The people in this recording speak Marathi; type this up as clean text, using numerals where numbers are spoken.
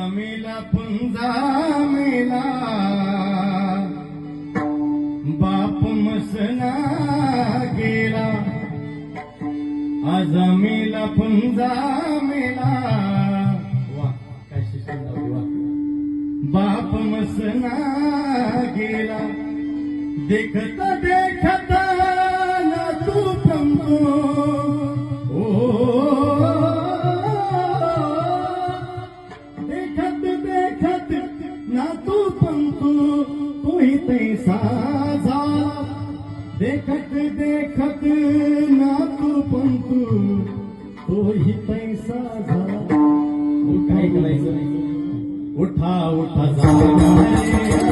मेला पुंजा मेला बाप मसना गेला आज मेला पुंजा मेला वा काय शिक्षण वा बाप मसना गेला देखत देखत ना तू पंतो तैसा झाला देखत देखत ना तू पंतू तोही पैसा झाला काय करायचं उठा उठा झाला